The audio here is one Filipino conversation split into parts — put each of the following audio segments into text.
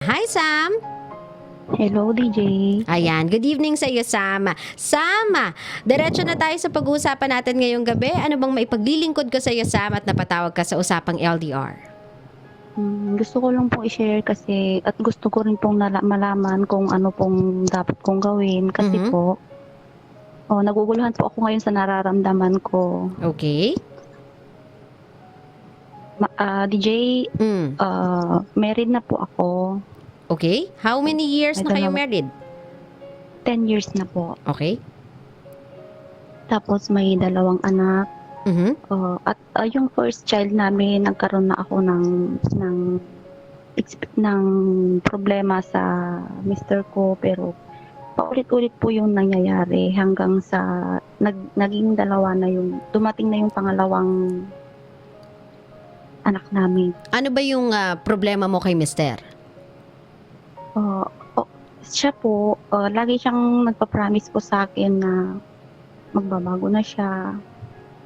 Hi, Sam! Hello, DJ. Ayan, good evening sa iyo, Sam. Sam, diretso na tayo sa pag-uusapan natin ngayong gabi. Ano bang maipaglilingkod ko sa iyo, Sam, at napatawag ka sa usapang LDR? Gusto ko lang pong i-share kasi at gusto ko rin pong malaman kung ano pong dapat kong gawin kasi Mhm. po, naguguluhan po ako ngayon sa nararamdaman ko. Okay? DJ, Mm. married na po ako. Okay? How many years May na kayo dalawa. married? 10 years na po. Okay? Tapos may 2 anak. Mhm. At yung first child namin, nagkaroon na ako ng problema sa mister ko, pero paulit-ulit po yung nangyayari hanggang sa naging dalawa na dumating na yung pangalawang anak namin. Ano ba yung problema mo kay mister? Uh, Siya po, lagi siyang nagpa-promise po sa akin na magbabago na siya.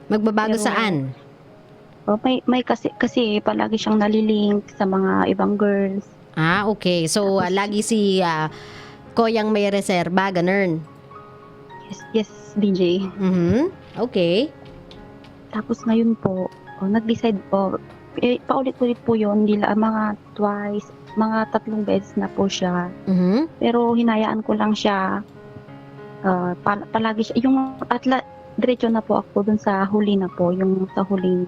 Magbabago Pero- saan? May kasi palagi siyang nalilink sa mga ibang girls. Ah, okay. So, Tapos- lagi si Koyang may reserba, ganun. Yes, DJ. Mhm. Okay. Tapos ngayon po, nag-decide po, paulit-ulit po yun, mga twice, mga 3 beses na po siya. Mhm. Pero hinayaan ko lang siya, palagi siya, diretso na po ako dun sa huli na po, yung sa huling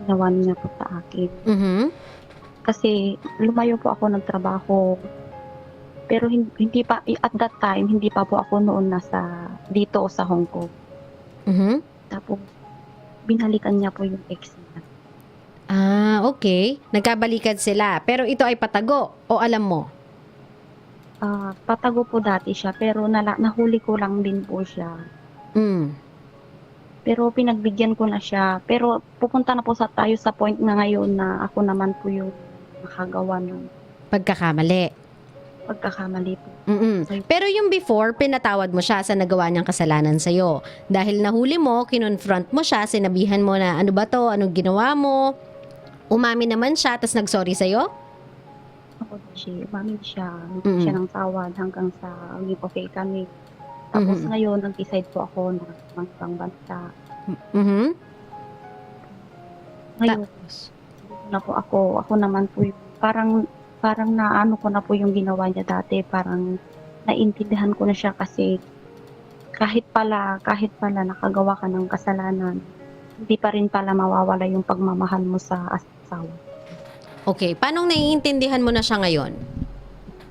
ginawa niya po sa akin. Mhm. Kasi lumayo po ako ng trabaho, pero hindi pa, at that time, hindi pa po ako noon dito sa Hong Kong. Mhm. Tapos, binalikan niya po yung ex niya. Ah, okay. Nagkabalikan sila. Pero ito ay patago o alam mo? Patago po dati siya, pero nahuli ko lang din po siya. Mm. Pero pinagbigyan ko na siya. Pero pupunta na po tayo sa point na ngayon na ako naman po yung nakagawa ng Pagkakamali. pagkakamali po. Mm-mm. Pero yung before, pinatawad mo siya sa nagawa niyang kasalanan sa'yo. Dahil nahuli mo, kinonfront mo siya, sinabihan mo na ano ba to, anong ginawa mo. Umami naman siya, tas nagsorry sa'yo? Ako siya, umamin siya. Mm-mm. Hindi siya ng tawad hanggang sa naging okay kami. Tapos Mhm. ngayon, nag-decide po ako na mag-ibang bansa. Mhm. Ngayon, na po ako naman po yung parang naano ko na po yung ginawa niya dati, parang naintindihan ko na siya kasi kahit pala nakagawa ka ng kasalanan, hindi pa rin pala mawawala yung pagmamahal mo sa asawa. Okay, paano naiintindihan mo na siya ngayon?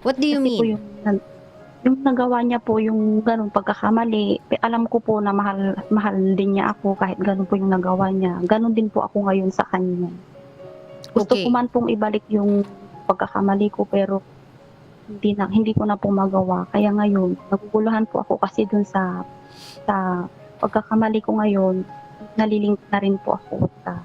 What do you Kasi po mean? yung nagawa niya po yung ganun pagkakamali, alam ko po na mahal din niya ako kahit ganun po yung nagawa niya. Ganun din po ako ngayon sa kanya. Gusto Okay. ko man pong ibalik yung pagkakamali ko, pero hindi ko na po magawa. Kaya ngayon, naguguluhan po ako kasi dun sa pagkakamali ko ngayon, nalilink na rin po ako sa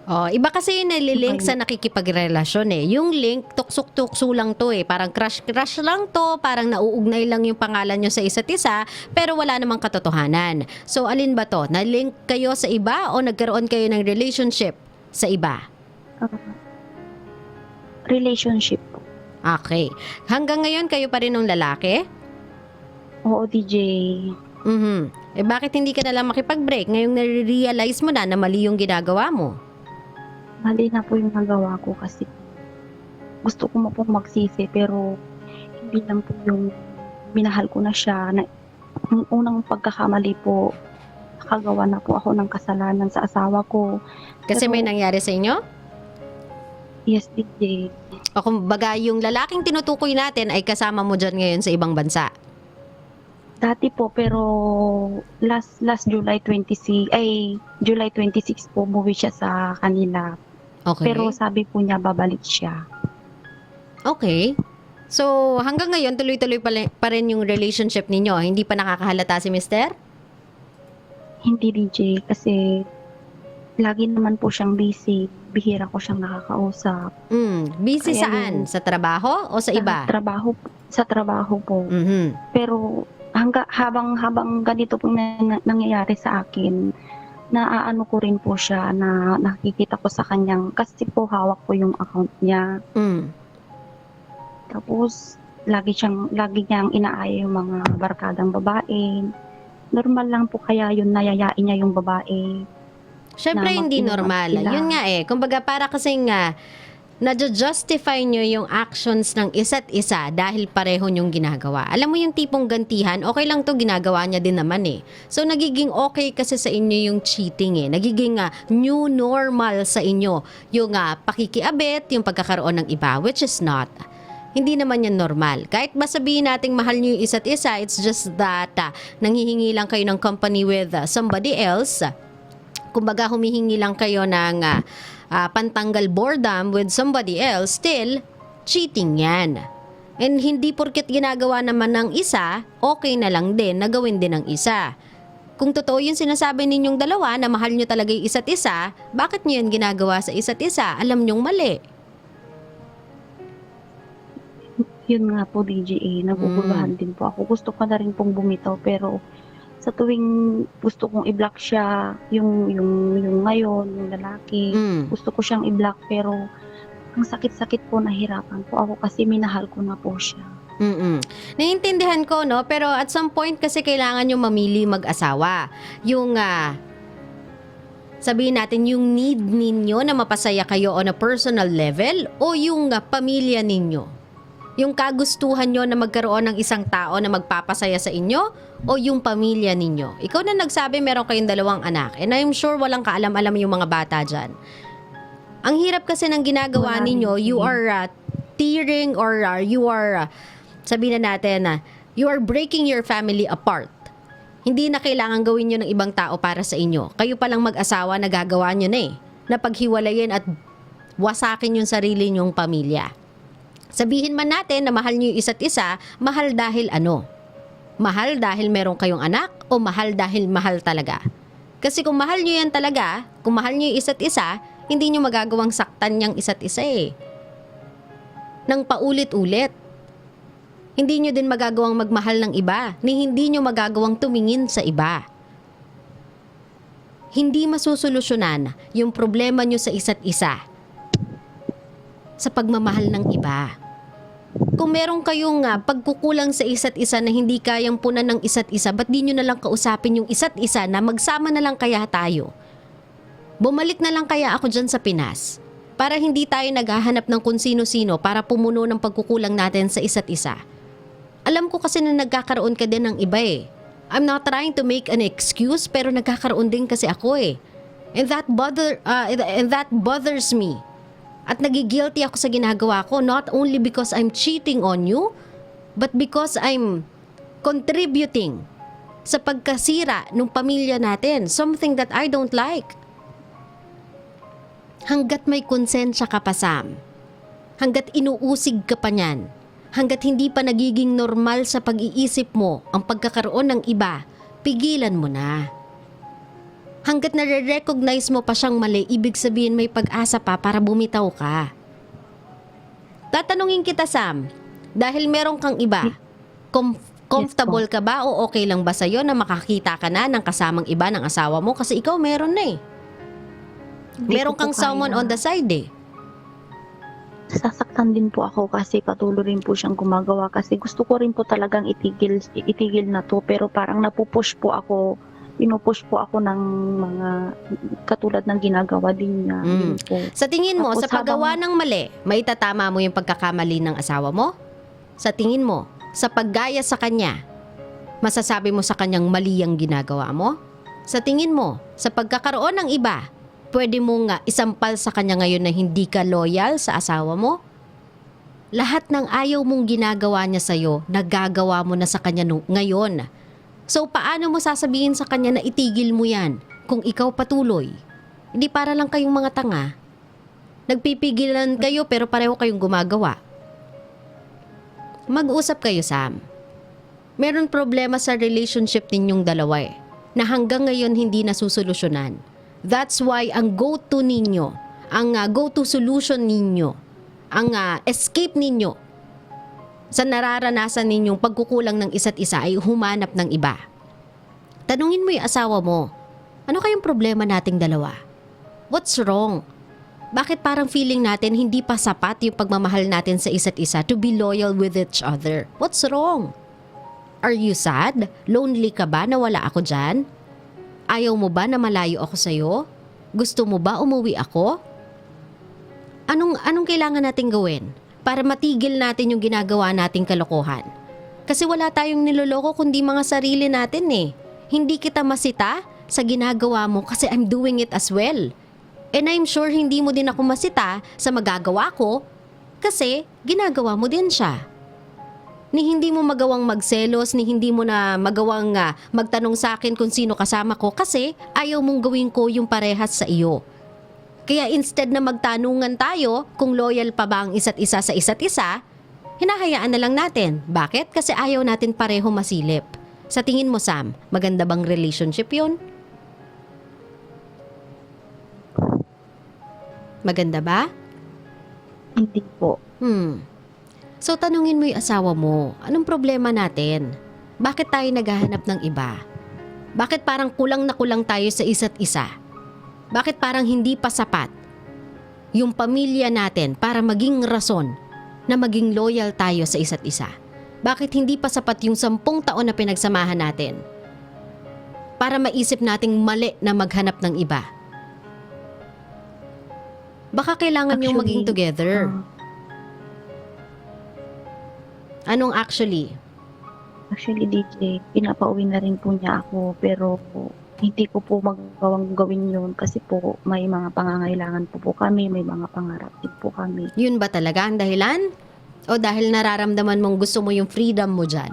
Oh, iba kasi yung nalilink sa nakikipagrelasyon eh. Yung link, tuksok-tukso lang to eh. Parang crush lang to, parang nauugnay lang yung pangalan nyo sa isa't isa, pero wala namang katotohanan. So, alin ba to? Nalink kayo sa iba o nagkaroon kayo ng relationship sa iba? relationship po. Okay. Hanggang ngayon, kayo pa rin ng lalaki? Oo, DJ. Mhm. Eh bakit hindi ka na lang makipag-break? Ngayong nare-realize mo na mali yung ginagawa mo. Mali na po yung nagawa ko kasi gusto ko po magsisi, pero hindi lang po yung minahal ko na siya. Yung unang pagkakamali po, nakagawa na po ako ng kasalanan sa asawa ko. Kasi Pero- may nangyari sa inyo? Yes, DJ. O kumbaga, yung lalaking tinutukoy natin ay kasama mo dyan ngayon sa ibang bansa. Dati po, pero last July 26 po umuwi siya sa kanila. Okay. Pero sabi po niya babalik siya. Okay. So, hanggang ngayon, tuloy-tuloy pa rin yung relationship ninyo. Hindi pa nakakahalata si mister? Hindi, DJ, kasi lagi naman po siyang busy. Bihira ko siyang nakakausap. Busy Kaya saan? Sa trabaho o sa iba? Sa trabaho po. Mhm. Pero habang ganito po nangyayari sa akin, naaano ko rin po siya, na nakikita ko sa kanyang, kasi po hawak ko yung account niya. Mm. Tapos lagi niyang inaaya yung mga barkadang babae. Normal lang po kaya yun, nayayain niya yung babae. Syempre, Na hindi mag-inuman normal. sila. Yun nga eh. Kumbaga, para kasing nadjo-justify nyo yung actions ng isa't isa dahil pareho nyong ginagawa. Alam mo yung tipong gantihan, okay lang to, ginagawa niya din naman eh. So, nagiging okay kasi sa inyo yung cheating eh. Nagiging new normal sa inyo yung pakikiabit, yung pagkakaroon ng iba, which is not. Hindi naman yan normal. Kahit ba sabihin nating mahal nyo yung isa't isa, it's just that nanghihingi lang kayo ng company with somebody else. Kumbaga humihingi lang kayo ng pantanggal boredom with somebody else, still, cheating yan. And hindi porket ginagawa naman ng isa, okay na lang din na gawin din ng isa. Kung totoo yung sinasabi ninyong dalawa na mahal nyo talaga yung isa't isa, bakit nyo yan ginagawa sa isa't isa? Alam nyong mali. Yun nga po, DGA, naguguluhan din po ako. Gusto ko na rin pong bumitaw, pero sa tuwing gusto kong i-block siya, yung ngayon, yung lalaki, gusto ko siyang i-block, pero ang sakit-sakit po, nahirapan po ako kasi minahal ko na po siya. Naiintindihan ko, no? Pero at some point kasi kailangan yung mamili mag-asawa. Yung sabihin natin yung need ninyo na mapasaya kayo on a personal level o yung pamilya ninyo. Yung kagustuhan nyo na magkaroon ng isang tao na magpapasaya sa inyo o yung pamilya ninyo. Ikaw na nagsabi meron kayong 2 anak and I'm sure walang kaalam-alam yung mga bata dyan. Ang hirap kasi ng ginagawa ninyo, you are tearing or you are, sabihin na natin, you are breaking your family apart. Hindi na kailangan gawin nyo ng ibang tao para sa inyo. Kayo palang mag-asawa, nagagawa nyo na eh. Na paghiwalayin at wasakin yung sarili nyong pamilya. Sabihin man natin na mahal nyo yung isa't isa, mahal dahil ano? Mahal dahil meron kayong anak o mahal dahil mahal talaga? Kasi kung mahal nyo yan talaga, kung mahal nyo yung isa't isa, hindi nyo magagawang saktan niyang isa't isa eh. Nang paulit-ulit. Hindi nyo din magagawang magmahal ng iba, ni hindi nyo magagawang tumingin sa iba. Hindi masusolusyonan yung problema nyo sa isa't isa sa pagmamahal ng iba. Kung meron kayong pagkukulang sa isa't isa na hindi kayang punan ng isa't isa, ba't di nyo na lang kausapin yung isa't isa na magsama na lang kaya tayo? Bumalik na lang kaya ako dyan sa Pinas para hindi tayo naghahanap ng kung sino-sino para pumuno ng pagkukulang natin sa isa't isa. Alam ko kasi na nagkakaroon ka din ng iba eh. I'm not trying to make an excuse pero nagkakaroon din kasi ako eh. And that bothers me. At nagigilty ako sa ginagawa ko, not only because I'm cheating on you, but because I'm contributing sa pagkasira ng pamilya natin. Something that I don't like. Hanggat may konsensya ka pa, Sam. Hanggat inuusig ka pa niyan. Hanggat hindi pa nagiging normal sa pag-iisip mo ang pagkakaroon ng iba, pigilan mo na. Hanggat nare-recognize mo pa siyang mali, ibig sabihin may pag-asa pa para bumitaw ka. Tatanungin kita, Sam, dahil meron kang iba, comfortable ka ba o okay lang ba sa'yo na makakita ka na ng kasamang iba ng asawa mo? Kasi ikaw meron na eh. Meron kang someone on the side eh. Sasaktan din po ako kasi patuloy rin po siyang gumagawa kasi gusto ko rin po talagang itigil na to, pero parang pinupush po ako ng mga katulad ng ginagawa din niya. Sa tingin mo, tapos sa paggawa ng mali, maitatama mo yung pagkakamali ng asawa mo? Sa tingin mo, sa paggaya sa kanya, masasabi mo sa kanyang mali ang ginagawa mo? Sa tingin mo, sa pagkakaroon ng iba, pwede mong isampal sa kanya ngayon na hindi ka loyal sa asawa mo? Lahat ng ayaw mong ginagawa niya sa'yo, nagagawa mo na sa kanya ngayon. So, paano mo sasabihin sa kanya na itigil mo yan kung ikaw patuloy? Hindi para lang kayong mga tanga. Nagpipigilan kayo pero pareho kayong gumagawa. Mag-usap kayo, Sam. Meron problema sa relationship ninyong dalawa eh, na hanggang ngayon hindi nasusolusyonan. That's why ang go-to ninyo, ang go-to solution ninyo, ang escape ninyo sa nararanasan ninyong pagkukulang ng isa't isa ay humanap ng iba. Tanungin mo yung asawa mo, ano kayang problema nating dalawa? What's wrong? Bakit parang feeling natin hindi pa sapat yung pagmamahal natin sa isa't isa to be loyal with each other? What's wrong? Are you sad? Lonely ka ba na wala ako dyan? Ayaw mo ba na malayo ako sa'yo? Gusto mo ba umuwi ako? Anong kailangan nating gawin para matigil natin yung ginagawa nating kalokohan? Kasi wala tayong niloloko kundi mga sarili natin eh. Hindi kita masita sa ginagawa mo kasi I'm doing it as well. And I'm sure hindi mo din ako masita sa magagawa ko kasi ginagawa mo din siya. Ni hindi mo magawang magselos, ni hindi mo na magawang magtanong sa akin kung sino kasama ko kasi ayaw mong gawin ko yung parehas sa iyo. Kaya instead na magtanungan tayo kung loyal pa ba ang isa't isa sa isa't isa, hinahayaan na lang natin. Bakit? Kasi ayaw natin pareho masilip. Sa tingin mo, Sam, maganda bang relationship yun? Maganda ba? Hindi po. So tanungin mo yung asawa mo, anong problema natin? Bakit tayo naghahanap ng iba? Bakit parang kulang na kulang tayo sa isa't isa? Bakit parang hindi pa sapat yung pamilya natin para maging rason na maging loyal tayo sa isa't isa? Bakit hindi pa sapat yung 10 taon na pinagsamahan natin para maisip nating mali na maghanap ng iba? Baka kailangan yung maging together. Anong actually? Actually, DJ, pinapauwi na rin po niya ako pero hindi ko po magawang gawin yun kasi po may mga pangangailangan po kami, may mga pangarap din po kami. Yun ba talaga ang dahilan? O dahil nararamdaman mong gusto mo yung freedom mo dyan?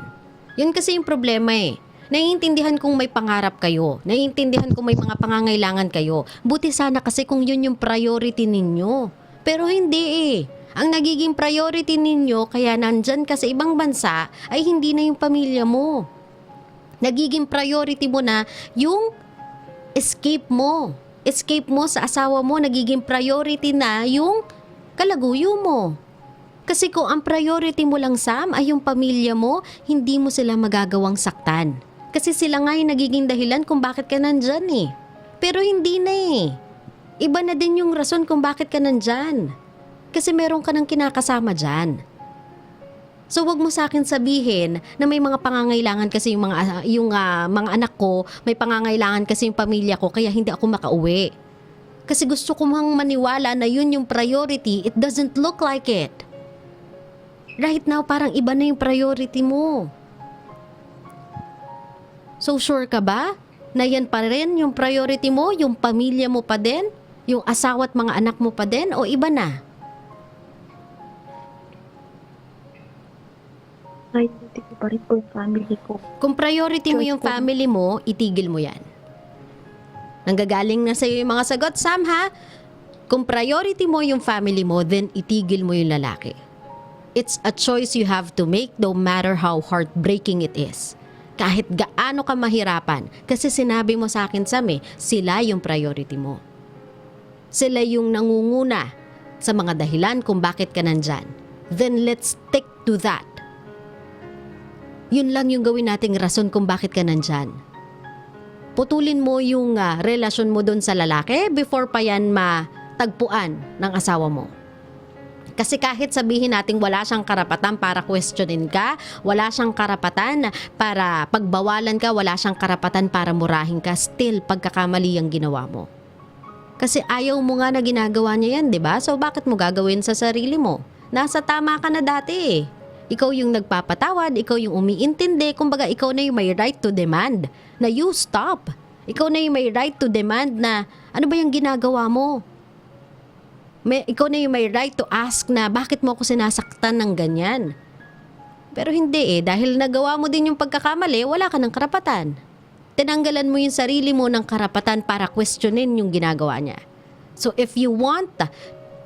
Yun kasi yung problema eh. Naiintindihan kong may pangarap kayo. Naiintindihan kong may mga pangangailangan kayo. Buti sana kasi kung yun yung priority ninyo. Pero hindi eh. Ang nagiging priority ninyo kaya nandyan ka sa ibang bansa ay hindi na yung pamilya mo. Nagiging priority mo na yung escape mo. Escape mo sa asawa mo, nagiging priority na yung kalaguyo mo. Kasi kung ang priority mo lang, Sam, ay yung pamilya mo, hindi mo sila magagawang saktan. Kasi sila nga yung nagiging dahilan kung bakit ka nandyan eh. Pero hindi na eh. Iba na din yung rason kung bakit ka nandyan. Kasi meron ka ng kinakasama dyan. So wag mo sa akin sabihin na may mga pangangailangan kasi yung mga anak ko, may pangangailangan kasi yung pamilya ko kaya hindi ako makauwi. Kasi gusto ko mang maniwala na yun yung priority, it doesn't look like it. Right now parang iba na yung priority mo. So sure ka ba na yan pa rin yung priority mo, yung pamilya mo pa din, yung asawa at mga anak mo pa din o iba na? Priority ko pa rin po yung family ko. Kung priority mo yung family mo, itigil mo yan. Nanggagaling na sa'yo yung mga sagot, Sam, ha? Kung priority mo yung family mo, then itigil mo yung lalaki. It's a choice you have to make no matter how heartbreaking it is. Kahit gaano ka mahirapan, kasi sinabi mo sa akin, Sam, sila yung priority mo. Sila yung nangunguna sa mga dahilan kung bakit ka nandyan. Then let's stick to that. Yun lang yung gawin nating rason kung bakit ka nandyan. Putulin mo yung relasyon mo doon sa lalaki before pa yan matagpuan ng asawa mo. Kasi kahit sabihin natin wala siyang karapatan para questionin ka, wala siyang karapatan para pagbawalan ka, wala siyang karapatan para murahin ka, still pagkakamali ang ginawa mo. Kasi ayaw mo nga na ginagawa niya yan, di ba? So bakit mo gagawin sa sarili mo? Nasa tama ka na dati eh. Ikaw yung nagpapatawad, ikaw yung umiintindi, kumbaga ikaw na yung may right to demand na you stop. Ikaw na yung may right to demand na ano ba yung ginagawa mo? Ikaw na yung may right to ask na bakit mo ako sinasaktan ng ganyan? Pero hindi eh, dahil nagawa mo din yung pagkakamali, wala ka ng karapatan. Tinanggalan mo yung sarili mo ng karapatan para questionin yung ginagawa niya. So if you want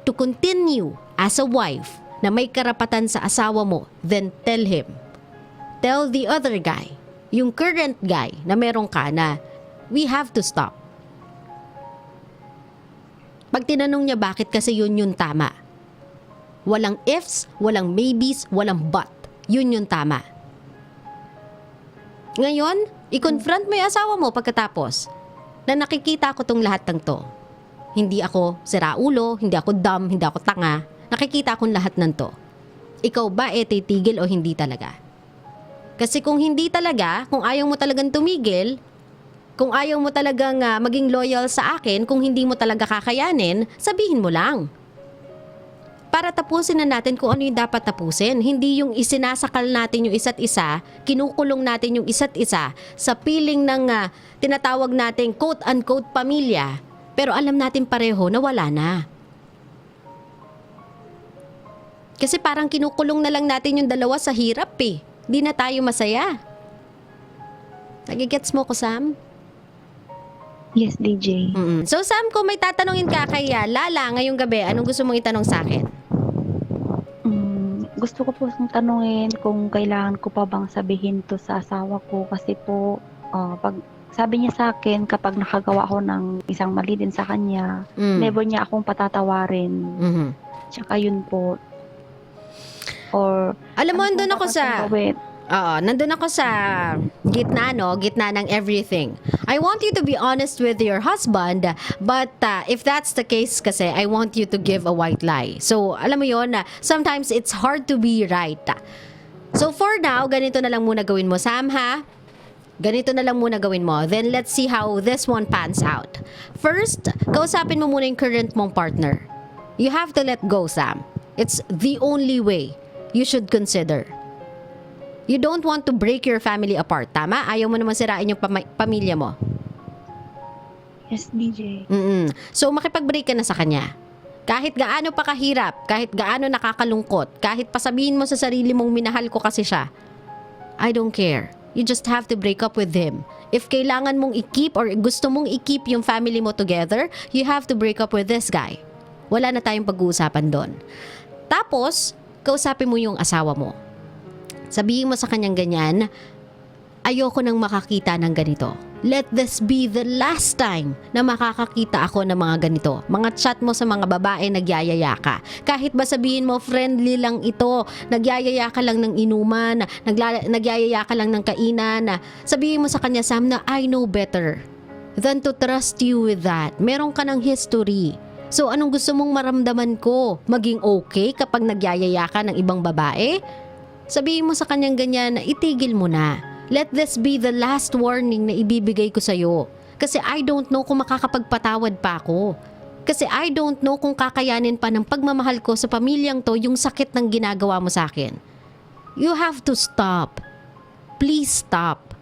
to continue as a wife na may karapatan sa asawa mo, then tell him. Tell the other guy, yung current guy na meron ka na we have to stop. Pag tinanong niya bakit kasi yun yung tama. Walang ifs, walang maybes, walang but. Yun yung tama. Ngayon, i-confront mo yung asawa mo pagkatapos na nakikita ko tong lahat ng to. hindi ako siraulo, hindi ako dumb, hindi ako tanga. Nakikita akong lahat ng to. Ikaw ba titigil o hindi talaga? Kasi kung hindi talaga, kung ayaw mo talagang tumigil, kung ayaw mo talagang maging loyal sa akin, kung hindi mo talaga kakayanin, sabihin mo lang. Para tapusin na natin kung ano yung dapat tapusin. Hindi yung isinasakal natin yung isa't isa, kinukulong natin yung isa't isa sa piling ng tinatawag nating quote-unquote pamilya. Pero alam natin pareho na wala na. Kasi parang kinukulong na lang natin yung dalawa sa hirap eh. Di na tayo masaya. Nagigets mo ko, Sam? Yes, DJ. So Sam, kung may tatanungin ka kay Lala ngayong gabi, anong gusto mong itanong sa akin? Gusto ko po tanungin kung kailangan ko pa bang sabihin to sa asawa ko kasi po pag sabi niya sa akin kapag nakagawa ako ng isang mali din sa kanya, never niya akong patatawarin. Tsaka yun po. Or alam mo, ano nandun ako po dapat sa... kong gawin? Nandun ako sa gitna, no? Gitna ng everything. I want you to be honest with your husband, but if that's the case kasi, I want you to give a white lie. So, alam mo yon, sometimes it's hard to be right. So, for now, ganito na lang muna gawin mo, Sam, ha? Ganito na lang muna gawin mo. Then, let's see how this one pans out. First, kausapin mo muna yung current mong partner. You have to let go, Sam. It's the only way you should consider. You don't want to break your family apart, tama? Ayaw mo naman sirain yung pamilya mo. Yes, DJ. So, makipag-break ka na sa kanya. Kahit gaano pa kahirap, kahit gaano nakakalungkot, kahit pasabihin mo sa sarili mong minahal ko kasi siya, I don't care. You just have to break up with him. If kailangan mong i-keep or gusto mong i-keep yung family mo together, you have to break up with this guy. Wala na tayong pag-uusapan doon. Tapos, kausapin mo yung asawa mo. Sabihin mo sa kanyang ganyan, ayoko nang makakita ng ganito. Let this be the last time na makakakita ako ng mga ganito. Mga chat mo sa mga babae, nagyayaya ka. Kahit ba sabihin mo, friendly lang ito, nagyayaya ka lang ng inuman, nagyayaya ka lang ng kainan. Sabihin mo sa kanya, Sam, na I know better than to trust you with that. Meron ka ng history. So anong gusto mong maramdaman ko? Maging okay kapag nagyayaya ka ng ibang babae? Sabihin mo sa kanyang ganyan na itigil mo na. Let this be the last warning na ibibigay ko sa'yo. Kasi I don't know kung makakapagpatawad pa ako. Kasi I don't know kung kakayanin pa ng pagmamahal ko sa pamilyang to yung sakit ng ginagawa mo sa akin. You have to stop. Please stop.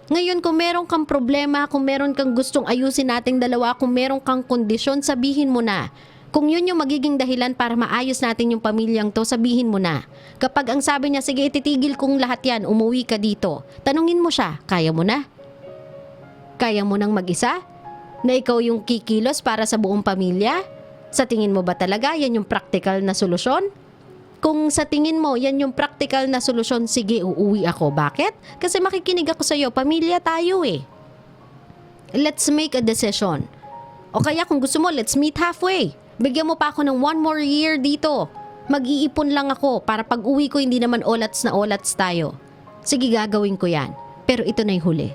Ngayon, kung meron kang problema, kung meron kang gustong ayusin nating dalawa, kung meron kang kondisyon, sabihin mo na. Kung yun yung magiging dahilan para maayos natin yung pamilyang to, sabihin mo na. Kapag ang sabi niya, sige, ititigil kong lahat yan, umuwi ka dito. Tanungin mo siya, kaya mo na? Kaya mo nang mag-isa? Na ikaw yung kikilos para sa buong pamilya? Sa tingin mo ba talaga yan yung practical na solusyon? Kung sa tingin mo yan yung practical na solusyon, sige, uuwi ako. Bakit? Kasi makikinig ako sa'yo, pamilya tayo eh. Let's make a decision. O kaya kung gusto mo, let's meet halfway. Bigyan mo pa ako ng 1 more year dito. Mag-iipon lang ako para pag uwi ko hindi naman olats na olats tayo. Sige, gagawin ko yan. Pero ito na yung huli.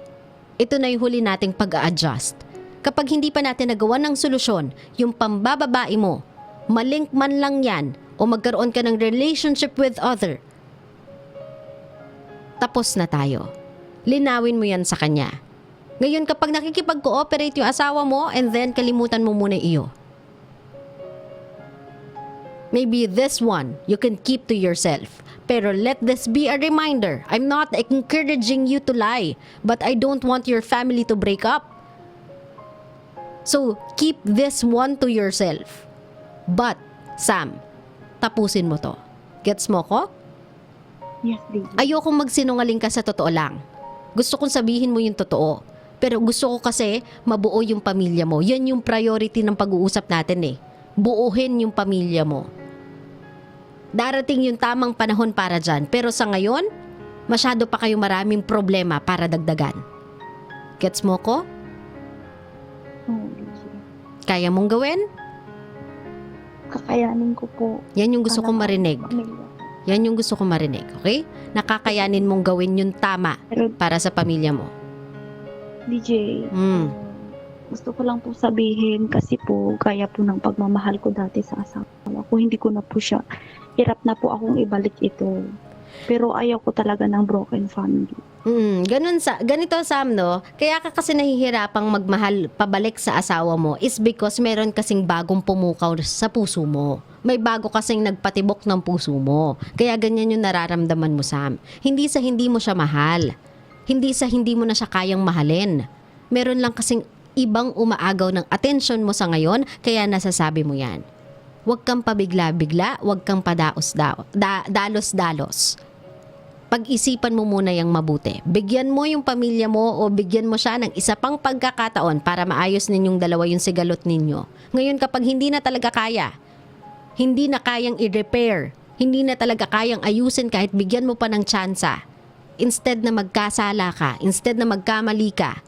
Ito na yung huli nating pag-a-adjust. Kapag hindi pa natin nagawa ng solusyon, yung pambababae mo, malink man lang yan o magkaroon ka ng relationship with other, tapos na tayo. Linawin mo yan sa kanya. Ngayon, kapag nakikipag-cooperate yung asawa mo and then kalimutan mo muna iyo. Maybe this one you can keep to yourself. Pero let this be a reminder. I'm not encouraging you to lie, but I don't want your family to break up. So, keep this one to yourself. But, Sam, tapusin mo to. Gets mo ko? Yes, DJ. Ayokong magsinungaling ka sa totoo lang. Gusto kong sabihin mo yung totoo. Pero gusto ko kasi mabuo yung pamilya mo. Yan yung priority ng pag-uusap natin eh. Buuhin yung pamilya mo. Darating yung tamang panahon para dyan. Pero sa ngayon, masyado pa kayo maraming problema para dagdagan. Gets mo ko? Oh, DJ. Kaya mong gawin? Kakayanin ko po. Yan yung gusto kong marinig. Pamilya. Yan yung gusto kong marinig, okay? Nakakayanin mong gawin yung tama Pero para sa pamilya mo. DJ, Gusto ko lang po sabihin kasi po gaya po ng pagmamahal ko dati sa asawa ko, hindi ko na po siya, hirap na po akong ibalik ito. Pero ayaw ko talaga ng broken family. Ganito Sam, no? Kaya ka kasi nahihirapang magmahal pabalik sa asawa mo is because meron kasing bagong pumukaw sa puso mo. May bago kasing nagpatibok ng puso mo. Kaya ganyan yung nararamdaman mo, Sam. Hindi sa hindi mo siya mahal. Hindi sa hindi mo na siya kayang mahalin. Meron lang kasing ibang umaagaw ng atensyon mo sa ngayon, kaya nasasabi mo yan. Huwag kang pabigla-bigla, huwag kang dalos-dalos. Pag-isipan mo muna yung mabuti. Bigyan mo yung pamilya mo o bigyan mo siya ng isa pang pagkakataon para maayos ninyong dalawa yung sigalot ninyo. Ngayon kapag hindi na talaga kaya, hindi na kayang i-repair, hindi na talaga kayang ayusin kahit bigyan mo pa ng tsansa, instead na magkasala ka, instead na magkamali ka,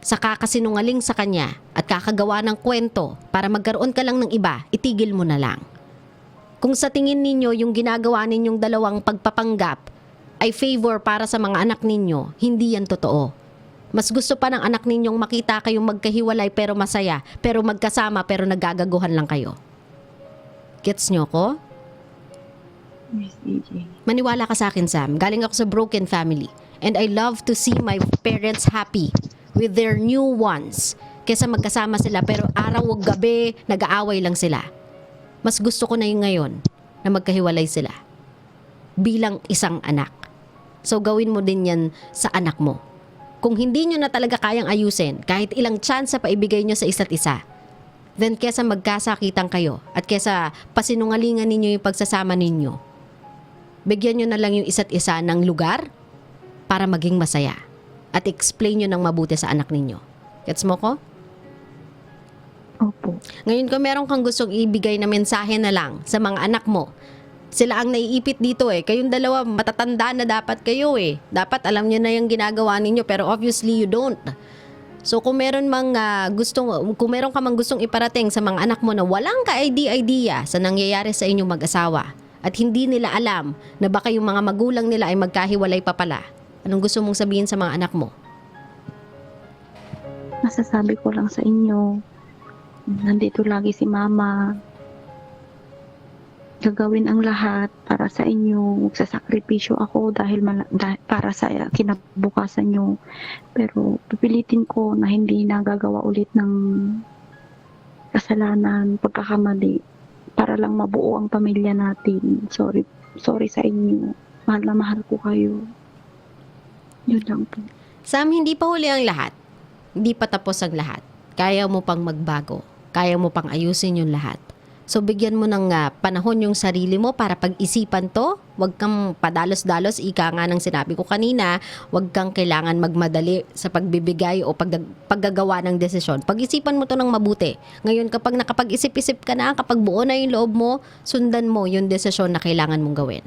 sa kakasinungaling sa kanya at kakagawa ng kwento para magkaroon ka lang ng iba, itigil mo na lang. Kung sa tingin ninyo yung ginagawa ninyong dalawang pagpapanggap ay favor para sa mga anak ninyo, hindi yan totoo. Mas gusto pa ng anak ninyong makita kayong magkahiwalay pero masaya, pero magkasama pero nagagaguhan lang kayo. Gets nyo ko? Yes, AJ. Maniwala ka sa akin, Sam. Galing ako sa broken family. And I love to see my parents happy with their new ones. Kesa magkasama sila pero araw o gabi, nag-aaway lang sila. Mas gusto ko na yung ngayon na magkahiwalay sila. Bilang isang anak. So gawin mo din yan sa anak mo. Kung hindi nyo na talaga kayang ayusin, kahit ilang chance pa ibigay nyo sa isa't isa, then kesa magkasakitan kayo at kesa pasinungalingan ninyo yung pagsasama ninyo, bigyan nyo na lang yung isa't isa ng lugar para maging masaya at explain nyo ng mabuti sa anak ninyo. Gets mo ko? Opo. Ngayon kung meron kang gustong ibigay na mensahe na lang sa mga anak mo, sila ang naiipit dito eh. Kayong dalawa, matatanda na dapat kayo eh. Dapat alam nyo na yung ginagawa ninyo pero obviously you don't. So kung meron kung meron ka mang gustong iparating sa mga anak mo na walang ka-idea sa nangyayari sa inyong mag-asawa at hindi nila alam na baka yung mga magulang nila ay magkahiwalay pa pala, anong gusto mong sabihin sa mga anak mo? Masasabi ko lang sa inyo, nandito lagi si mama. Gagawin ang lahat para sa inyo. Magsasakripisyo ako dahil para sa kinabukasan nyo. Pero pipilitin ko na hindi nagagawa ulit ng kasalanan, pagkakamali, para lang mabuo ang pamilya natin. Sorry sa inyo. Mahal na mahal ko kayo. Yun lang po. Sam, hindi pa huli ang lahat. Hindi pa tapos ang lahat. Kaya mo pang magbago. Kaya mo pang ayusin yung lahat. So bigyan mo ng panahon yung sarili mo para pag-isipan to. Huwag kang padalos-dalos, ika nga ng sinabi ko kanina, huwag kang kailangan magmadali sa pagbibigay o paggagawa ng desisyon. Pag-isipan mo to ng mabuti. Ngayon kapag nakapag-isip-isip ka na, kapag buo na yung loob mo, sundan mo yung desisyon na kailangan mong gawin.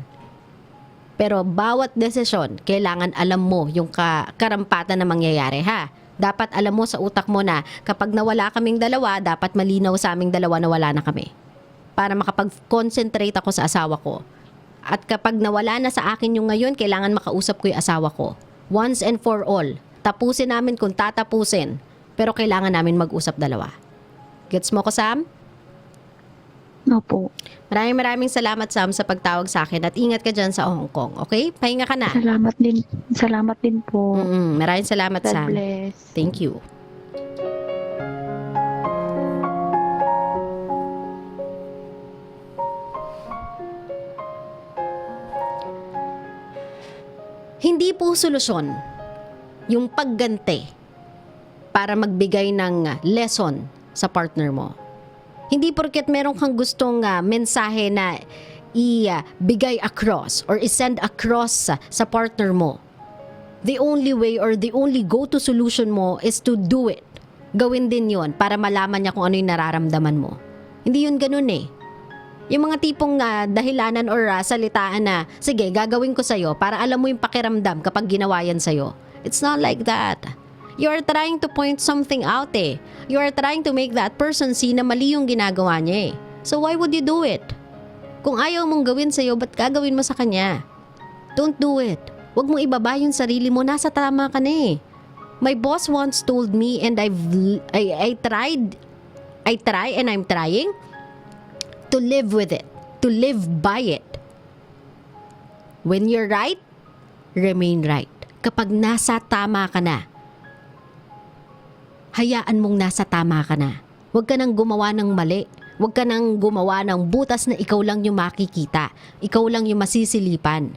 Pero bawat desisyon, kailangan alam mo yung karampatan na mangyayari ha. Dapat alam mo sa utak mo na kapag nawala kaming dalawa, dapat malinaw sa aming dalawa na wala na kami. Para makapag-concentrate ako sa asawa ko. At kapag nawala na sa akin yung ngayon, kailangan makausap ko yung asawa ko. Once and for all. Tapusin namin kung tatapusin. Pero kailangan namin mag-usap dalawa. Gets mo ko, Sam? Opo. Maraming salamat, Sam, sa pagtawag sa akin. At ingat ka dyan sa Hong Kong. Okay? Pahinga ka na. Salamat din po. Maraming salamat, God Sam. bless. Thank you. Hindi po solusyon yung pagganti para magbigay ng lesson sa partner mo. Hindi porket meron kang gustong mensahe na ibigay across or isend across sa partner mo. The only way or the only go-to solution mo is to do it. Gawin din yon para malaman niya kung ano yung nararamdaman mo. Hindi yun ganun eh. Yung mga tipong dahilanan or salitaan na, sige, gagawin ko sa'yo para alam mo yung pakiramdam kapag ginawa yan sa'yo. It's not like that. You are trying to point something out eh. You are trying to make that person see na mali yung ginagawa niya eh. So why would you do it? Kung ayaw mong gawin sa'yo, ba't gagawin mo sa kanya? Don't do it. Huwag mong ibaba yung sarili mo. Nasa tama ka na eh. My boss once told me, and I try and I'm trying to live with it, to live by it. When you're right, remain right. Kapag nasa tama ka na, hayaan mong nasa tama ka na. Huwag ka nang gumawa ng mali. Huwag ka nang gumawa ng butas na ikaw lang yung makikita. Ikaw lang yung masisilipan.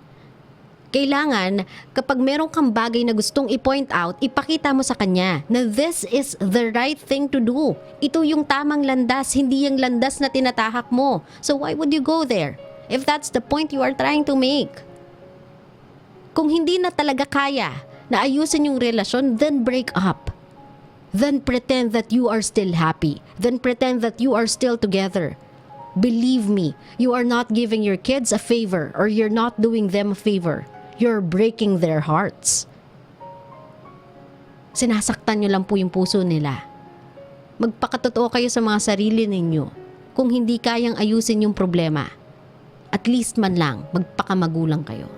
Kailangan, kapag meron kang bagay na gustong i-point out, ipakita mo sa kanya na this is the right thing to do. Ito yung tamang landas, hindi yung landas na tinatahak mo. So why would you go there? If that's the point you are trying to make. Kung hindi na talaga kaya na ayusin yung relasyon, then break up. Then pretend that you are still happy. Then pretend that you are still together. Believe me, you are not giving your kids a favor or you're not doing them a favor. You're breaking their hearts. Sinasaktan nyo lang po yung puso nila. Magpakatotoo kayo sa mga sarili ninyo. Kung hindi kayang ayusin yung problema, at least man lang, magpakamagulang kayo.